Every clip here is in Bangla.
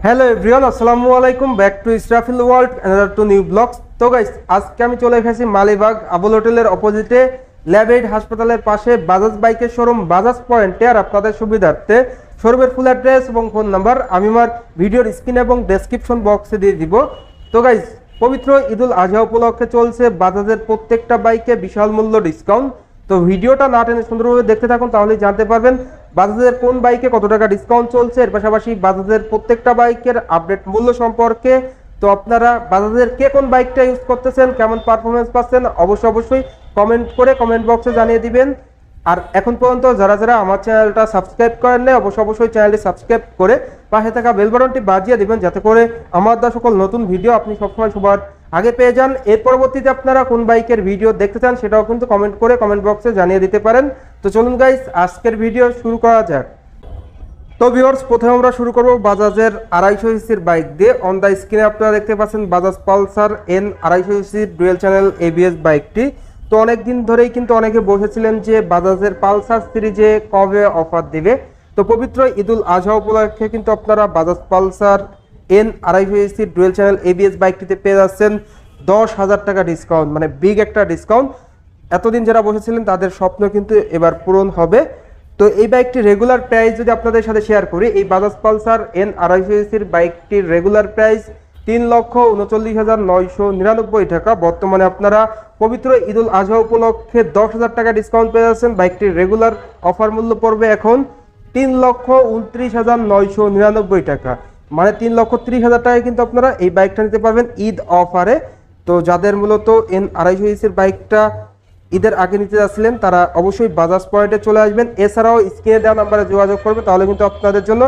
হ্যালো এভরিওয়ান, আসসালামু আলাইকুম। Back to Israfil world, another to new blogs. তো গাইস, আজকে আমি চলে এসেছি মালিবাগ আবুল হোটেলের অপোজিটে ল্যাব এইড হাসপাতালের পাশে বাজাজ বাইকের শোরুম বাজাজ পয়েন্টে। আর আপনাদের সুবিধার্থে শোরুমের ফুল অ্যাড্রেস এবং ফোন নাম্বার আমি আমার ভিডিওর স্ক্রিন এবং ডেসক্রিপশন বক্সে দিয়ে দিব। তো গাইস, পবিত্র ঈদুল আজহা উপলক্ষে চলছে বাজাজের প্রত্যেকটা বাইকে বিশাল মূল্য ডিসকাউন্ট। তো ভিডিওটা না টেনে সুন্দরভাবে দেখতে থাকুন, তাহলেই জানতে পারবেন বাজাজের কোন বাইকে কত টাকা ডিসকাউন্ট চলছে। এর পাশাপাশি বাজাজের প্রত্যেকটা বাইকের আপডেট মূল্য সম্পর্কে। তো আপনারা বাজাজের কে কোন বাইকটা ইউজ করতেছেন, কেমন পারফরমেন্স পাচ্ছেন, অবশ্যই কমেন্ট করে কমেন্ট বক্সে জানিয়ে দিবেন। আর এখন পর্যন্ত যারা আমার চ্যানেলটা সাবস্ক্রাইব করেন না, অবশ্যই চ্যানেলটি সাবস্ক্রাইব করে পাশে থাকা বেল বাটনটি বাজিয়ে দিবেন, যাতে করে আমার দেওয়া সকল নতুন ভিডিও আপনি সবসময় সবার আগে পেয়ে যান। এর পরবর্তীতে আপনারা কোন বাইকের ভিডিও দেখতে চান সেটাও কিন্তু কমেন্ট করে কমেন্ট বক্সে জানিয়ে দিতে পারেন। তো চলুন গাইস, আজকের ভিডিও শুরু করা যাক। তো ভিউয়ার্স, প্রথমে আমরা শুরু করব বাজাজের 250 সিসির বাইক দিয়ে। অন দ্য স্ক্রিনে আপনারা দেখতে পাচ্ছেন বাজাজ পালসার এন 250 সিসির ডুয়েল চ্যানেল এবিএস বাইকটি। তো অনেক দিন ধরেই কিন্তু অনেকে বসেছিলেন যে বাজাজের পালসার সিরিজে কবে অফার দিবে। তো পবিত্র ঈদুল আজহা উপলক্ষে কিন্তু আপনারা বাজাজ পালসার এন 250 সিসির ডুয়েল চ্যানেল এবিএস বাইকটিতে পেয়ে যাচ্ছেন 10,000 টাকা ডিসকাউন্ট, মানে বিগ একটা ডিসকাউন্ট। এতদিন যারা বসেছিলেন তাদের স্বপ্ন কিন্তু এবার পূরণ হবে। তো এই বাইকটির রেগুলার প্রাইস যদি আপনাদের সাথে শেয়ার করি, এই বাজাজ পালসার এন 250 সিসির বাইকটির রেগুলার প্রাইস 3,39,999 টাকা। বর্তমানে আপনারা পবিত্র ঈদুল আজহা উপলক্ষে 10,000 টাকা ডিসকাউন্ট পেয়ে যাচ্ছেন। বাইকটির রেগুলার অফার মূল্য পড়বে এখন 3,29,999 টাকা, মানে 3,30,000 টাকায় কিন্তু আপনারা এই বাইকটা নিতে পারবেন ঈদ অফারে। তো যাদের মূলত এন 250 সিসির বাইকটা ঈদের আগে নিতে যাচ্ছিলেন তারা অবশ্যই বাজাজ পয়েন্টে চলে আসবেন। এছাড়াও স্ক্রিনে দেওয়া নাম্বারে যোগাযোগ করবে, তাহলে কিন্তু আপনাদের জন্য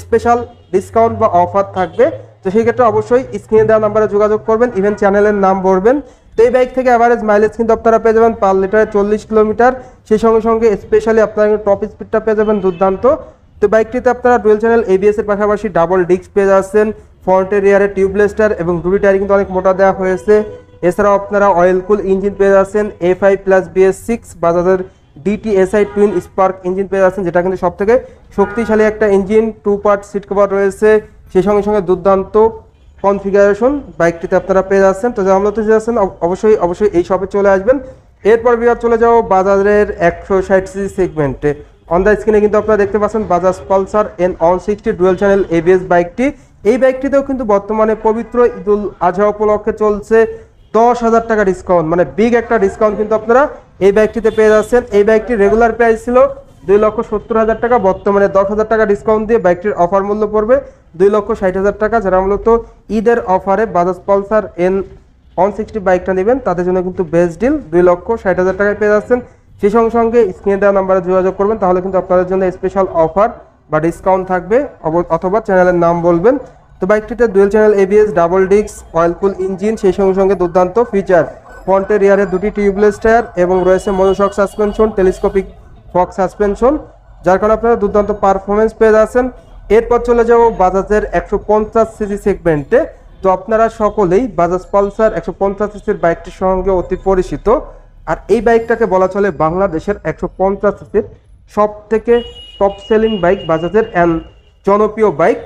স্পেশাল ডিসকাউন্ট বা অফার থাকবে। তো সেই ক্ষেত্রে অবশ্যই স্ক্রিনে দেওয়া নাম্বারে যোগাযোগ করবেন, ইভেন চ্যানেলের নাম বলবেন। তো এই বাইক থেকে অ্যাভারেজ মাইলেজ কিন্তু আপনারা পেয়ে যাবেন পার লিটারে 40 কিলোমিটার। সেই সঙ্গে স্পেশালি আপনারা টপ স্পিডটা পেয়ে যাবেন দুর্দান্ত। তো বাইকটিতে আপনারা ডুয়েল চ্যানেল এবিএস এর পাশাপাশি ডাবল ডিস্ক পেয়ে যাচ্ছেন, ফ্রন্টের রিয়ারে টিউবলেসটার এবং দুটি টায়ার কিন্তু অনেক মোটা দেওয়া হয়েছে। এছাড়াও আপনারা অয়েল কুল ইঞ্জিন পেয়ে যাচ্ছেন, A5+BS6 বাজাজের DTSI twin spark engine পেয়ে যাচ্ছেন, যেটা কিন্তু সব থেকে শক্তিশালী একটা ইঞ্জিন। 2 পার্ট সিট কভার রয়েছে, সেই সঙ্গে দুর্দান্ত কনফিগারেশন বাইকটিতে আপনারা পেয়ে যাচ্ছেন। তো যারা মূলত যাচ্ছেন অবশ্যই এই শপে চলে আসবেন। এরপর বিয়ার চলে যাও বাজাজের 160 সিসি সেগমেন্টে। অন দ্য স্ক্রিনে কিন্তু আপনারা দেখতে পাচ্ছেন Bajaj Pulsar N 160 dual channel ABS বাইকটি। এই বাইকটিতেও কিন্তু বর্তমানে পবিত্র ঈদুল আজহা উপলক্ষে চলছে 10,000 টাকা ডিসকাউন্ট, মানে বিগ একটা ডিসকাউন্ট কিন্তু আপনারা এই বাইকটিতে পেয়ে যাচ্ছেন। এই বাইকটির রেগুলার প্রাইস ছিল 2,70,000 টাকা, বর্তমানে 10,000 টাকা ডিসকাউন্ট দিয়ে বাইকটির অফার মূল্য পড়বে 2,60,000 টাকা। যারা মূলত ঈদের অফারে বাজাজ পালসার এন 160 বাইকটা নেবেন তাদের জন্য কিন্তু বেস্ট ডিল, 2,60,000 টাকায় পেয়ে যাচ্ছেন। সেই সঙ্গে স্ক্রিনে দেওয়া নাম্বারে যোগাযোগ করবেন, তাহলে কিন্তু আপনাদের জন্য স্পেশাল অফার বা ডিসকাউন্ট থাকবে, অথবা চ্যানেলের নাম বলবেন। তো বাইকটিতে dual channel ABS, double disc, oil cool engine, সেই সঙ্গে দুর্দান্ত ফিচার, ফ্রন্টের রিয়ারে দুটি টিউবলেস টায়ার এবং রয়েছে মনোশক সাসপেনশন, টেলিস্কোপিক ফক সাসপেনশন, যার কারণে আপনারা দুর্দান্ত পারফরমেন্স পেয়ে যাচ্ছেন। এরপর চলে যাব বাজাজের 150 সিসি সেগমেন্টে। তো আপনারা সকলেই বাজাজ পালসার 150 সিসির বাইকটির সঙ্গে অতি পরিচিত। আর এই বাইকটাকে বলা চলে বাংলাদেশের 150 সিসির সব থেকে টপ সেলিং বাইক, বাজাজের জনপ্রিয় বাইক।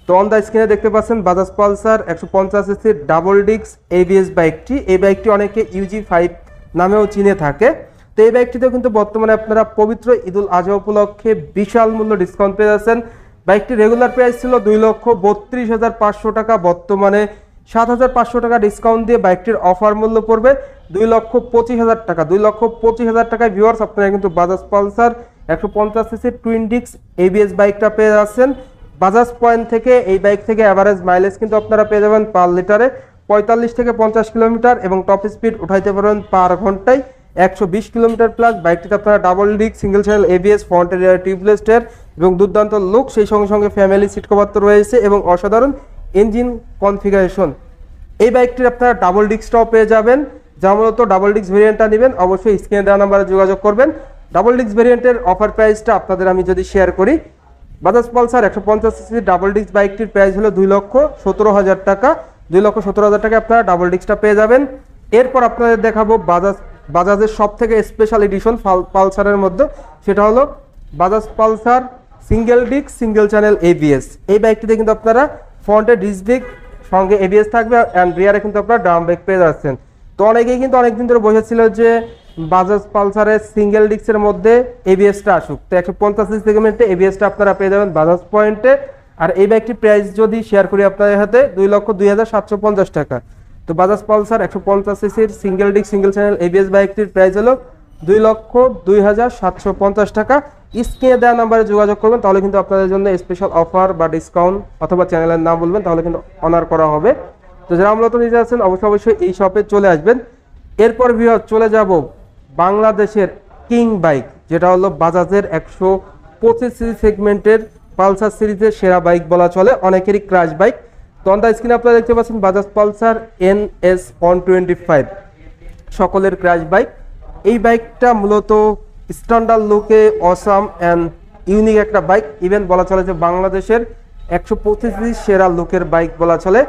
তো অন দ্য স্ক্রিনে দেখতে পাচ্ছেন বাজাজ পালসার 150 সিসির ডাবল ডিস্ক এবিএস বাইকটি। এই বাইকটি অনেকে UG5 নামেও চিনে থাকে। তো এই বাইকটিতেও কিন্তু বর্তমানে আপনারা পবিত্র ঈদুল আজহা উপলক্ষে বিশাল মূল্য ডিসকাউন্ট পেয়ে যাচ্ছেন। বাইকটি রেগুলার প্রাইস ছিল 2,32,500 টাকা, বর্তমানে 7,500 টাকা ডিসকাউন্ট দিয়ে বাইকটির অফার মূল্য পড়বে 2,25,000 টাকা। 2,25,000 টাকায় ভিউয়ার্স আপনারা কিন্তু বাজাজ পালসার 150 সিসির টুইন ডিস্ক এবিএস বাইকটা পেয়ে যাচ্ছেন। বাজাজ পয়েন্ট থেকে এই বাইক থেকে অ্যাভারেজ মাইলেজ কিন্তু আপনারা পেয়ে যাবেন পার লিটারে 45 থেকে 50 কিলোমিটার এবং টপ স্পিড উঠাইতে পারবেন পার ঘন্টায় 120 কিলোমিটার প্লাস। বাইকটিতে আপনারা double disc, single channel ABS, ফ্রন্টের টিউবলেস টায়ার এবং দুর্দান্ত লুক, সেই সঙ্গে ফ্যামিলি সিট কভার তো রয়েছে এবং অসাধারণ ইঞ্জিন কনফিগারেশন। এই বাইকটির আপনারা ডাবল ডিস্কটাও পেয়ে যাবেন। যা মূলত ডাবল ডিস্ক ভেরিয়েন্টটা নেবেন অবশ্যই স্ক্রিনে দেওয়া নাম্বারে যোগাযোগ করবেন। ডাবল ডিস্ক ভেরিয়েন্টের অফার প্রাইসটা আপনাদের আমি যদি শেয়ার করি, Bajaj Pulsar 150 CC double disc বাইকটির প্রাইস হলো 2,17,000 টাকা। 2,17,000 টাকা আপনারা ডাবল ডিস্কটা পেয়ে যাবেন। এরপর আপনাদের দেখাবো বাজাজের সব থেকে স্পেশাল এডিশন পালসারের মধ্যে, সেটা হলো Bajaj Pulsar single disc single channel ABS. এই বাইকটিতে কিন্তু আপনারা ফ্রন্টে ডিস্ক ব্রেক, সঙ্গে এবিএস থাকবে অ্যান্ড রিয়ারে কিন্তু আপনারা ড্রাম ব্রেক পেয়ে যাচ্ছেন। তো অনেকেই কিন্তু অনেকদিন ধরে বসেছিল যে বাজাজ পালসারের সিঙ্গেল ডিস্কের মধ্যে এবিএসটা আসুক। তো 150 সেগমেন্টে এবিএসটা আপনারা পেয়ে যাবেন বাজাজ পয়েন্টে। আর এই বাইকটির প্রাইস যদি শেয়ার করি আপনাদের হাতে 2,02,750 টাকা। তো বাজাজ পালসার 150 সিসির single disc single channel ABS বাইকটির প্রাইস হলো 2,02,750 টাকা। স্ক্রিনে দেওয়া নাম্বারে যোগাযোগ করবেন, তাহলে কিন্তু আপনাদের জন্য স্পেশাল অফার বা ডিসকাউন্ট অথবা চ্যানেলের নাম বলবেন, তাহলে কিন্তু অনার করা হবে। তো যারা মূলত নিতে যাচ্ছেন অবশ্যই এই শপে চলে আসবেন। এরপর ভিউয়ার চলে যাব বাংলাদেশের কিং বাইক, যেটা হলো বাজাজের 125 সিসি সেগমেন্টের পালসার সিরিজের সেরা বাইক বলা চলে, অনেকেরই ক্রাশ বাইক। তো অন দ্য স্ক্রিনে আপনারা দেখতে পাচ্ছেন বাজাজ পালসার NS 125, সকলের ক্রাশ বাইক। এই বাইকটা মূলত স্ট্যান্ডার্ড লুকে অসাম অ্যান্ড ইউনিক একটা বাইক, ইভেন বলা চলে যে বাংলাদেশের 125 সেরা লুকের বাইক বলা চলে।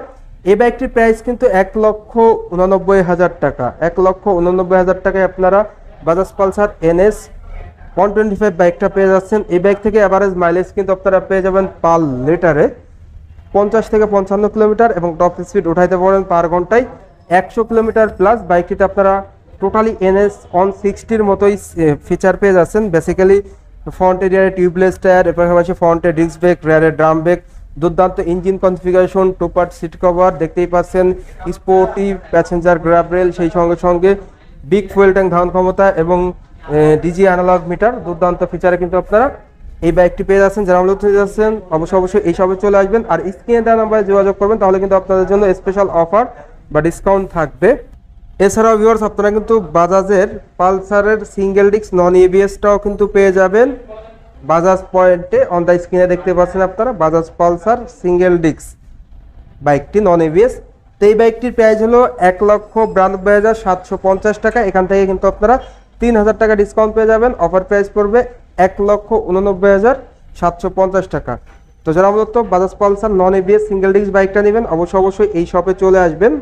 এই বাইকটির প্রাইস কিন্তু 1,89,000 টাকা। 1,89,000 টাকায় আপনারা বাজাজ পালসার NS 125 বাইকটা পেয়ে যাচ্ছেন। এই বাইক থেকে অ্যাভারেজ মাইলেজ কিন্তু আপনারা পেয়ে যাবেন পার লিটারে 50 থেকে 55 কিলোমিটার, এবং টপ স্পিড উঠাইতে পারেন পার ঘন্টায় 100 কিলোমিটার প্লাস। বাইকটিতে আপনারা টোটালি NS 160-র মতোই ফিচার পেয়ে যাচ্ছেন। বেসিক্যালি ফ্রন্ট এরিয়ারে টিউবলেস টায়ার, এর পাশাপাশি ফ্রন্টে ডিস্ক ব্রেক, রিয়ারে ড্রাম ব্রেক, দুর্দান্ত engine configuration, 2 part seat cover দেখতেই পাচ্ছেন, স্পোর্টি প্যাসেঞ্জার গ্র্যাব রেল, সেই সঙ্গে সঙ্গে বিগ ফুয়েল ট্যাঙ্ক ধারণ ক্ষমতা এবং ডিজি অ্যানালগ মিটার, দুর্দান্ত ফিচারে কিন্তু আপনারা এই বাইকটি পেয়ে যাচ্ছেন। যারা মূলত যাচ্ছেন অবশ্যই এই সবে চলে আসবেন আর স্ক্রিনে দেওয়া নাম্বারে যোগাযোগ করবেন, তাহলে কিন্তু আপনাদের জন্য স্পেশাল অফার বা ডিসকাউন্ট থাকবে। এছাড়াও ভিউয়ার্স আপনারা কিন্তু বাজাজের পালসারের সিঙ্গেল ডিস্ক নন এবিএসটাও কিন্তু পেয়ে যাবেন বাজাজ পয়েন্টে। অন দ্য স্ক্রিনে দেখতে পাচ্ছেন আপনারা বাজাজ পালসার সিঙ্গেল ডিস্ক বাইকটি নন এবিএস। তো এই বাইকটির প্রাইস হলো 1,92,750 টাকা। এখান থেকে কিন্তু আপনারা 3,000 টাকা ডিসকাউন্ট পেয়ে যাবেন। অফার প্রাইস পড়বে 1,89,750 টাকা। তো যারা মূলত Bajaj Pulsar non ABS single disc বাইকটা নেবেন অবশ্যই এই শপে চলে আসবেন।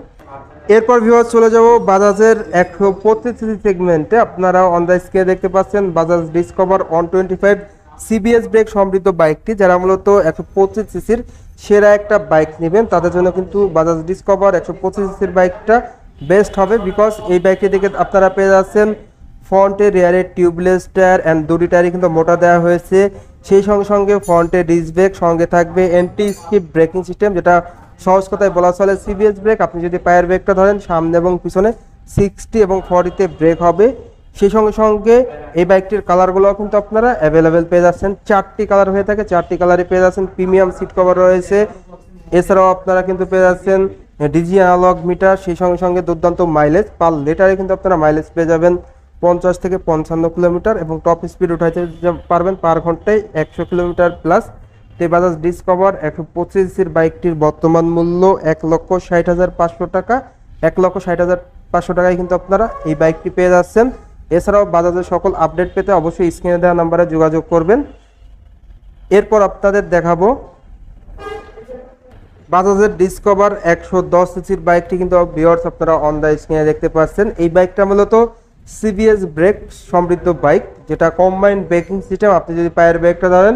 এরপর ভিউয়ার্স চলে যাব বাজাজের 125 সিসি সেগমেন্টে। আপনারা অন দ্য স্ক্রিনে দেখতে পাচ্ছেন বাজাজ ডিসকভার 125 সিবিএস ব্রেক সমৃদ্ধ বাইকটি। যারা মূলত 125 সিসির সেরা একটা বাইক নেবেন তাদের জন্য কিন্তু বাজাজ ডিসকভার 125 সিসির বাইকটা বেস্ট হবে, বিকজ এই বাইকটি থেকে আপনারা পেয়ে যাচ্ছেন ফ্রন্টে রিয়ারে টিউবলেস টায়ার অ্যান্ড দুটি টায়ারই কিন্তু মোটা দেওয়া হয়েছে। সেই সঙ্গে সঙ্গে ফ্রন্টে ডিস্ক ব্রেক, সঙ্গে থাকবে অ্যান্টি স্কিপ ব্রেকিং সিস্টেম, যেটা সহজ কথায় বলা চলে সিবিএস ব্রেক। আপনি যদি পায়ের ব্রেকটা ধরেন সামনে এবং পিছনে 60 এবং 40-তে ব্রেক হবে। সেই সঙ্গে সঙ্গে এই বাইকটির কালারগুলো কিন্তু আপনারা অ্যাভেলেবেল পেয়ে যাচ্ছেন, 4টি কালার হয়ে থাকে, 4টি কালারই পেয়ে যাচ্ছেন। প্রিমিয়াম সিট কভার রয়েছে, এছাড়াও আপনারা কিন্তু পেয়ে যাচ্ছেন ডিজি অ্যানালগ মিটার, সেই সঙ্গে সঙ্গে দুর্দান্ত মাইলেজ পার লিটারে কিন্তু আপনারা মাইলেজ পেয়ে যাবেন 50 থেকে 55 কিলোমিটার, এবং টপ স্পিড উঠাইতে পারবেন পার ঘন্টায় 100 কিলোমিটার প্লাস। তো বাজাজ ডিসকভার 125 সিসির বাইকটির বর্তমান মূল্য 1,60,500 টাকা। 1,60,500 টাকায় কিন্তু আপনারা এই বাইকটি পেয়ে যাচ্ছেন। এছাড়াও বাজাজের সকল আপডেট পেতে অবশ্যই স্ক্রিনে দেওয়া নাম্বারে যোগাযোগ করবেন। এরপর আপনাদের দেখাবো বাজাজের ডিসকভার 110 সিসির বাইকটি কিন্তু ভিউয়ার্স আপনারা অন দ্য স্ক্রিনে দেখতে পাচ্ছেন। এই বাইকটা মূলত সিবিএস ব্রেক সমৃদ্ধ বাইক, যেটা কম্বাইন্ড ব্রেকিং সিস্টেম। আপনি যদি পায়ের ব্রেকটা ধরেন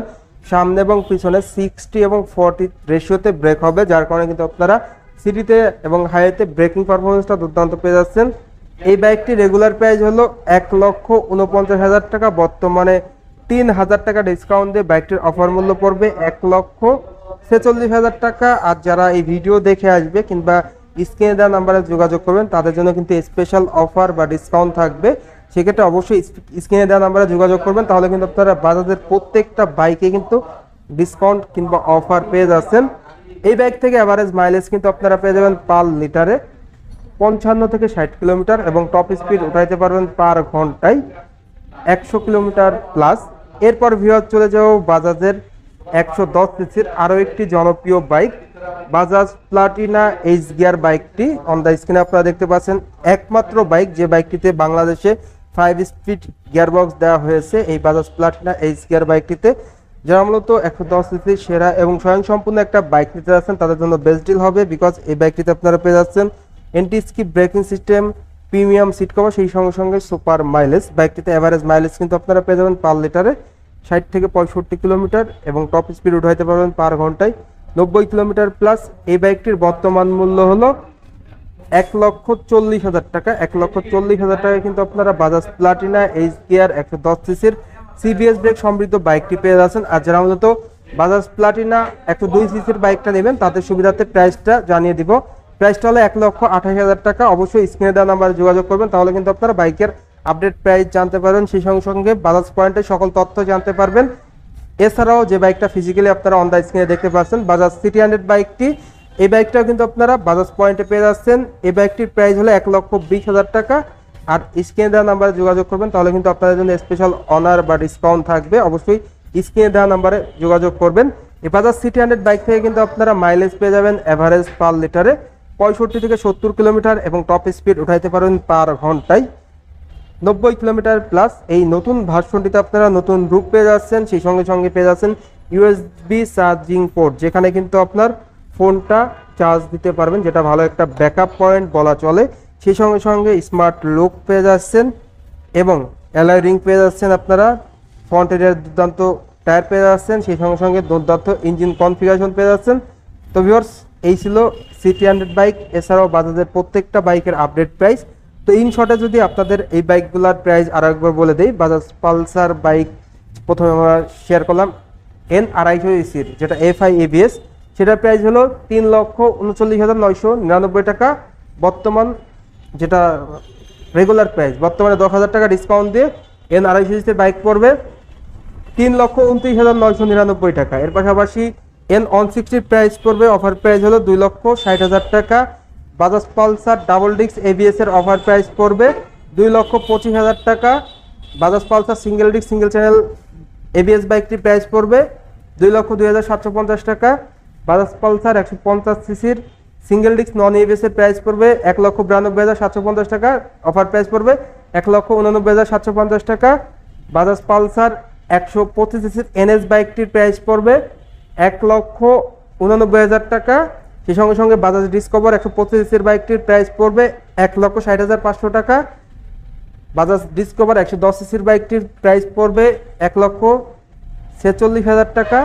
সামনে এবং পিছনে 60 এবং 40 রেশিওতে ব্রেক হবে, যার কারণে কিন্তু আপনারা সিটিতে এবং হাইওয়েতে ব্রেকিং পারফরমেন্সটা দুর্দান্ত পেয়ে যাচ্ছেন। এই বাইকটি রেগুলার প্রাইস হলো 1,49,000 টাকা। বর্তমানে 3,000 টাকা ডিসকাউন্ট দিয়ে বাইকটির অফার মূল্য পড়বে 1,46,000 টাকা। আর যারা এই ভিডিও দেখে আসবে কিংবা স্ক্রিনে দেওয়া নাম্বারে যোগাযোগ করবেন তাদের জন্য কিন্তু স্পেশাল অফার বা ডিসকাউন্ট থাকবে। সেক্ষেত্রে অবশ্যই স্ক্রিনে দেওয়া নাম্বারে যোগাযোগ করবেন, তাহলে কিন্তু আপনারা বাজাজের প্রত্যেকটা বাইকে কিন্তু ডিসকাউন্ট কিংবা অফার পেয়ে যাচ্ছেন। এই বাইক থেকে অ্যাভারেজ মাইলেজ কিন্তু আপনারা পেয়ে যাবেন পার লিটারে 55 থেকে 60 কিলোমিটার, এবং টপ স্পিড উঠাইতে পারবেন পার ঘন্টায় 100 কিলোমিটার প্লাস। এরপর ভিউয়ার চলে যাও বাজাজের 110 সিসির আরও একটি জনপ্রিয় bike, Bajaj Platina H gear বাইকটি। অন দ্য স্ক্রিনে আপনারা দেখতে পাচ্ছেন একমাত্র বাইক যে বাইকটিতে বাংলাদেশে 5 স্পিড গিয়ারবক্স দেওয়া হয়েছে। এই বাজাজ প্লাটিনা এইচ গিয়ার বাইকটিতে যারা মূলত 110 সিসির সেরা এবং স্বয়ংসম্পূর্ণ একটা বাইক নিতে যাচ্ছেন তাদের জন্য বেস্ট ডিল হবে, বিকজ এই বাইকটিতে আপনারা পেয়ে যাচ্ছেন anti skip braking system, premium seat cover, সেই সঙ্গে সঙ্গে সুপার মাইলেজ। বাইকটিতে অ্যাভারেজ মাইলেজ কিন্তু আপনারা পেয়ে যাবেন পার লিটারে 60 থেকে 65 কিলোমিটার, এবং টপ স্পিড উঠাইতে পারবেন পার ঘন্টায় 100 কিলোমিটার প্লাস। এরপর ভিউয়ার চলে যাব বাজাজের 110 সিসির আরও একটি জনপ্রিয় bike, Bajaj Platina H gear বাইকটি। অন দ্য স্ক্রিনে আপনারা দেখতে পাচ্ছেন একমাত্র বাইক যে বাইকটিতে বাংলাদেশে 5 স্পিড গিয়ারবক্স দেওয়া হয়েছে। এই বাজাজ প্লাটিনা এইচ গিয়ার বাইকটিতে যারা মূলত 110 সিসির সেরা এবং স্বয়ংসম্পূর্ণ একটা বাইক নিতে যাচ্ছেন তাদের জন্য বেস্ট ডিল হবে, বিকজ এই বাইকটিতে আপনারা পেয়ে যাচ্ছেন anti skip braking system, premium seat cover, সেই সঙ্গে সঙ্গে সুপার মাইলেজ। বাইকটিতে অ্যাভারেজ মাইলেজ কিন্তু আপনারা পেয়ে যাবেন পার লিটারে 60 থেকে 65 কিলোমিটার, এবং টপ স্পিড উঠাইতে পারবেন পার ঘন্টায় 90 কিলোমিটার প্লাস। এই বাইকটির বর্তমান মূল্য হলো 1,40,000 টাকা। 1,40,000 টাকায় কিন্তু আপনারা বাজাজ প্লাটিনা এইচ গিয়ার 110 সিসির সিবিএস ব্রেক সমৃদ্ধ বাইকটি পেয়ে যাচ্ছেন। আর যারা মূলত বাজাজ প্লাটিনা 102 সিসির বাইকটা নেবেন তাদের সুবিধার্থে প্রাইসটা জানিয়ে দিব। প্রাইসটা হলো 1,28,000 টাকা। অবশ্যই স্ক্রিনে দেওয়া নাম্বারে যোগাযোগ করবেন, তাহলে কিন্তু আপনারা বাইকের আপডেট প্রাইস জানতে পারবেন, সেই সঙ্গে সঙ্গে বাজাজ পয়েন্টের সকল তথ্য জানতে পারবেন। এছাড়াও যে বাইকটা ফিজিক্যালি আপনারা অন দ্য স্ক্রিনে দেখতে পাচ্ছেন বাজাজ সিটি 100 বাইকটি, এই বাইকটাও কিন্তু আপনারা বাজাজ পয়েন্টে পেয়ে যাচ্ছেন। এই বাইকটির প্রাইস হলো 1,20,000 টাকা। আর স্ক্রিনে দেওয়া নাম্বারে যোগাযোগ করবেন, তাহলে কিন্তু আপনাদের জন্য স্পেশাল অনার বা ডিসকাউন্ট থাকবে। অবশ্যই স্ক্রিনে দেওয়া নাম্বারে যোগাযোগ করবেন। এই বাজাজ সিটি 100 বাইক থেকে কিন্তু আপনারা মাইলেজ পেয়ে যাবেন এভারেজ পার লিটারে 65 থেকে 70 কিলোমিটার এবং টপ স্পিড উঠাইতে পারবেন পার ঘন্টায় 90 কিলোমিটার প্লাস। এই নতুন ভার্সনটিতে আপনারা নতুন রূপ পেয়ে যাচ্ছেন, সেই সঙ্গে সঙ্গে পেয়ে যাচ্ছেন ইউএসবি চার্জিং পোর্ট, যেখানে কিন্তু আপনার ফোনটা চার্জ দিতে পারবেন, যেটা ভালো একটা ব্যাকআপ পয়েন্ট বলা চলে। সেই সঙ্গে সঙ্গে স্মার্ট লুক পেয়ে যাচ্ছেন এবং অ্যালয় রিং পেয়ে যাচ্ছেন আপনারা। ফ্রন্ট এরিয়ার দুর্দান্ত টায়ার পেয়ে যাচ্ছেন, সেই সঙ্গে সঙ্গে দুর্দান্ত ইঞ্জিন কনফিগারেশন পেয়ে যাচ্ছেন। তো ভিউয়ার্স, এই ছিল সিটি 100 বাইক। এছাড়াও বাজাজের প্রত্যেকটা বাইকের আপডেট প্রাইস। তো ইন শর্টে যদি আপনাদের এই বাইকগুলোর প্রাইস আরও একবার বলে দেই, বাজাজ পালসার বাইক প্রথমে আমরা শেয়ার করলাম N250 যেটা FI ABS, সেটার প্রাইস হলো 3,39,999 টাকা। বর্তমান যেটা রেগুলার প্রাইস, বর্তমানে 10,000 টাকা ডিসকাউন্ট দিয়ে N250 বাইক পড়বে 3,29,999 টাকা। এর পাশাপাশি N160 প্রাইস পড়বে, অফার প্রাইস হলো 2,60,000 টাকা। Bajaj Pulsar double disc ABS এর অফার প্রাইস পড়বে 2,25,000 টাকা। Bajaj Pulsar single disc single channel ABS বাইকটির প্রাইস পড়বে 2,02,750 টাকা। বাজাজ পালসার 150 সিসির সিঙ্গেল ডিস্ক নন ABS এর প্রাইস পড়বে 1,92,750 টাকা। অফার প্রাইস পড়বে 1,89,750 টাকা। বাজাজ পালসার 125 সিসির NS বাইকটির প্রাইস পড়বে 1,89,000 টাকা। সেই সঙ্গে সঙ্গে বাজাজ ডিসকভার 125 সিসির বাইকটির প্রাইস পড়বে 1,60,500 টাকা। বাজাজ ডিসকভার 110 সিসির বাইকটির প্রাইস পড়বে 1,46,000 টাকা।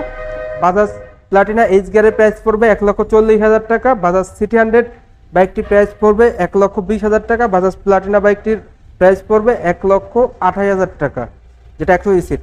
বাজাজ প্লাটিনা এইচ গিয়ারের প্রাইস পড়বে 1,40,000 টাকা। বাজাজ সিটি 100 বাইকটির প্রাইস পড়বে 1,20,000 টাকা। বাজাজ প্লাটিনা বাইকটির প্রাইস পড়বে 1,28,000 টাকা, যেটা 100 সিসির।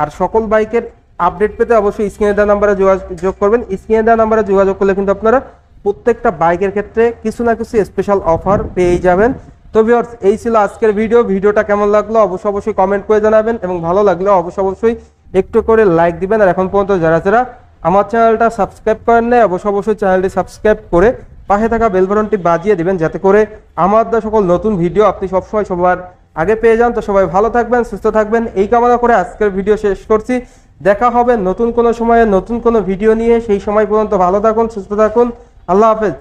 আর সকল বাইকের আপডেট পেতে অবশ্যই স্ক্রিনে দেওয়া নাম্বারে যোগাযোগ করবেন। স্ক্রিনে দেওয়া নাম্বারে যোগাযোগ করলে কিন্তু আপনারা প্রত্যেকটা বাইকের ক্ষেত্রে কিছু না কিছু স্পেশাল অফার পেয়ে যাবেন। তো ভিউয়ার্স, এই ছিল আজকের ভিডিওটা কেমন লাগলো অবশ্যই কমেন্ট করে জানাবেন এবং ভালো লাগলে অবশ্যই একটু করে লাইক দিবেন। আর এখন পর্যন্ত যারা আমার চ্যানেলটা সাবস্ক্রাইব করেন না অবশ্যই চ্যানেলটি সাবস্ক্রাইব করে পাশে থাকা বেল বাটনটি বাজিয়ে দিবেন, যাতে করে আমার সকল নতুন ভিডিও আপনি সবসময় সবার আগে পেয়ে যান। তো সবাই ভালো থাকবেন, সুস্থ থাকবেন, এই কামনা করে আজকের ভিডিও শেষ করছি। দেখা হবে নতুন কোনো সময়ে নতুন কোনো ভিডিও নিয়ে। সেই সময় পর্যন্ত ভালো থাকুন, সুস্থ থাকুন। আল্লাহ হাফেজ।